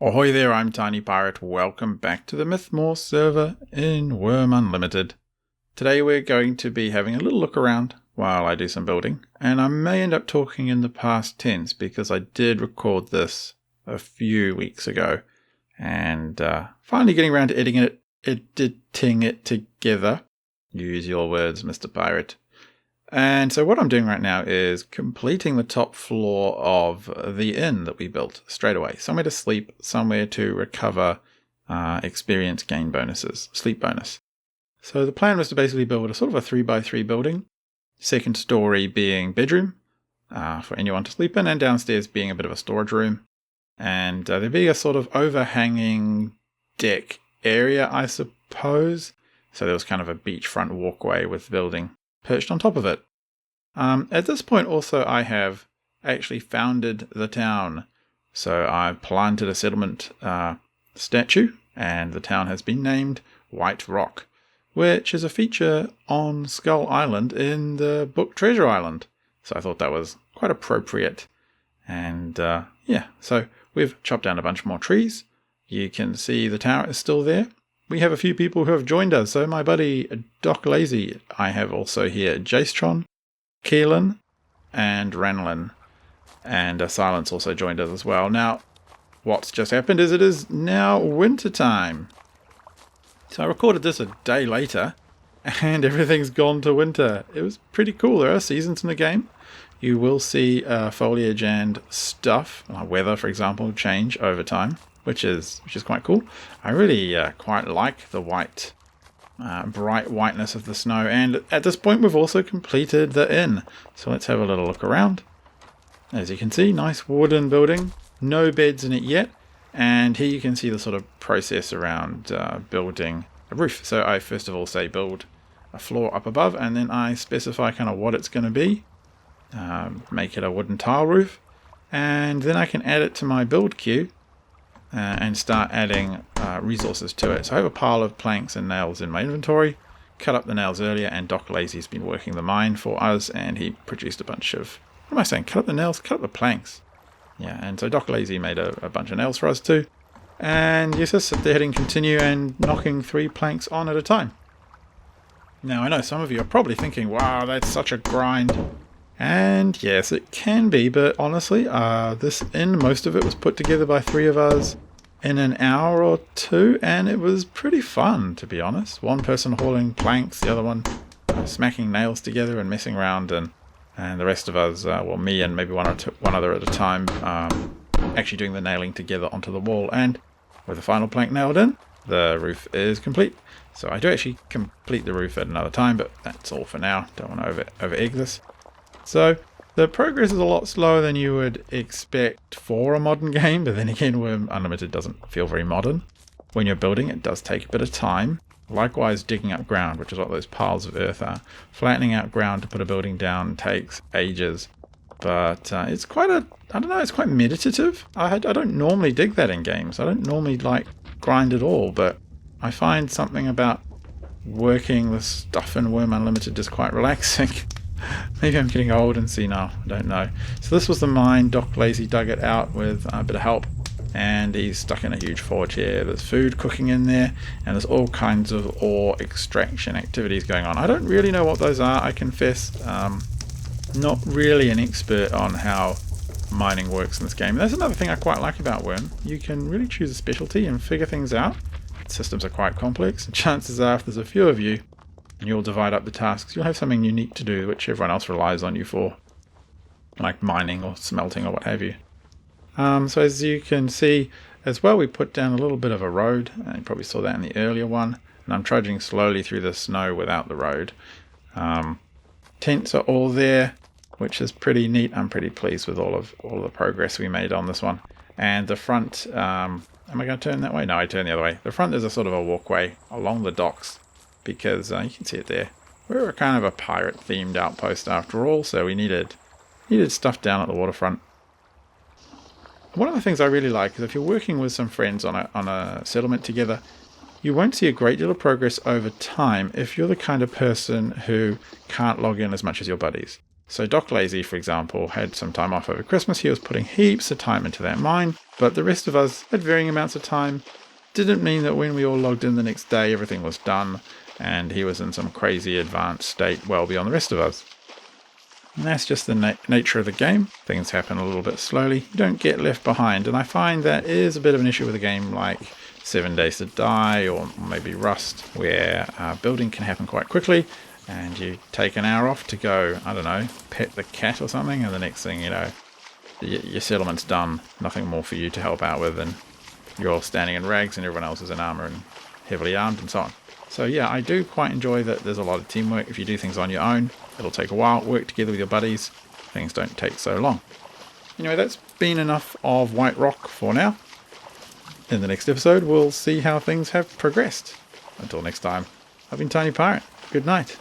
Ahoy there, I'm Tiny Pirate. Welcome back to the Mythmoor server in Wurm Unlimited. Today we're going to be having a little look around while I do some building, and I may end up talking in the past tense because I did record this a few weeks ago, and finally getting around to editing it together. Use your words, Mr. Pirate. And so what I'm doing right now is completing the top floor of the inn that we built straight away. Somewhere to sleep, somewhere to recover experience gain bonuses, sleep bonus. So the plan was to basically build a sort of a 3x3 building. Second story being bedroom for anyone to sleep in, and downstairs being a bit of a storage room. And there'd be a sort of overhanging deck area, I suppose. So there was kind of a beachfront walkway with the building perched on top of it. At this point also I have actually founded the town. So I've planted a settlement statue, and the town has been named White Rock, which is a feature on Skull Island in the book Treasure Island. So I thought that was quite appropriate. And yeah, so we've chopped down a bunch more trees. You can see the tower is still there. We have a few people who have joined us. So my buddy Doc Lazy, I have also here Jacetron, Keelan, and Ranlin. And Silence also joined us as well. Now, what's just happened is it is now winter time. So I recorded this a day later, and everything's gone to winter. It was pretty cool. There are seasons in the game. You will see foliage and stuff, like weather, for example, change over time, which is quite cool. I really quite like the white, bright whiteness of the snow. And at this point, we've also completed the inn. So let's have a little look around. As you can see, nice wooden building. No beds in it yet. And here you can see the sort of process around building a roof. So I first of all say build a floor up above, and then I specify kind of what it's going to be. Make it a wooden tile roof. And then I can add it to my build queue. And start adding resources to it. So I have a pile of planks and nails in my inventory. Cut up the nails earlier, and Doc Lazy's been working the mine for us, and he produced a bunch of... What am I saying? Cut up the nails? Cut up the planks. Yeah, and so Doc Lazy made a bunch of nails for us too. And yes, just sit there hitting continue and knocking 3 planks on at a time. Now I know some of you are probably thinking, wow, that's such a grind. And yes, it can be, but honestly, this inn, most of it was put together by 3 of us in an hour or 2, and it was pretty fun, to be honest. One person hauling planks, the other one smacking nails together and messing around, and the rest of us, well, me and maybe one other at a time, actually doing the nailing together onto the wall. And with the final plank nailed in, the roof is complete. So I do actually complete the roof at another time, but that's all for now. Don't want to over-egg this. So the progress is a lot slower than you would expect for a modern game, but then again, Wurm Unlimited doesn't feel very modern. When you're building, it does take a bit of time. Likewise, digging up ground, which is what those piles of earth are. Flattening out ground to put a building down takes ages. But it's quite it's quite meditative. I don't normally dig that in games. I don't normally grind at all, but I find something about working with stuff in Wurm Unlimited just quite relaxing. Maybe I'm getting old and senile, I don't know. So this was the mine. Doc Lazy dug it out with a bit of help, and he's stuck in a huge forge here. There's food cooking in there, and there's all kinds of ore extraction activities going on. I don't really know what those are, I confess. Not really an expert on how mining works in this game. That's another thing I quite like about Wurm. You can really choose a specialty and figure things out. Systems are quite complex, and chances are if there's a few of you, and you'll divide up the tasks, you'll have something unique to do which everyone else relies on you for, like mining or smelting or what have you. So as you can see as well, we put down a little bit of a road, and you probably saw that in the earlier one, and I'm trudging slowly through the snow without the road. Tents are all there, which is pretty neat. I'm pretty pleased with all of the progress we made on this one. And the front, am I going to turn that way? No, I turn the other way. The front is a sort of a walkway along the docks, because you can see it there. We're kind of a pirate-themed outpost after all, so we needed stuff down at the waterfront. One of the things I really like is if you're working with some friends on a settlement together, you won't see a great deal of progress over time if you're the kind of person who can't log in as much as your buddies. So Doc Lazy, for example, had some time off over Christmas. He was putting heaps of time into that mine, but the rest of us had varying amounts of time. Didn't mean that when we all logged in the next day, everything was done, and he was in some crazy advanced state well beyond the rest of us. And that's just the nature of the game. Things happen a little bit slowly. You don't get left behind, and I find that is a bit of an issue with a game like 7 Days to Die or maybe Rust, where building can happen quite quickly, and you take an hour off to go, I don't know, pet the cat or something, and the next thing you know, your settlement's done. Nothing more for you to help out with, and you're all standing in rags and everyone else is in armor and heavily armed and so on. So yeah, I do quite enjoy that there's a lot of teamwork. If you do things on your own, it'll take a while. Work together with your buddies. Things don't take so long. Anyway, that's been enough of White Rock for now. In the next episode, we'll see how things have progressed. Until next time, I've been Tiny Pirate. Good night.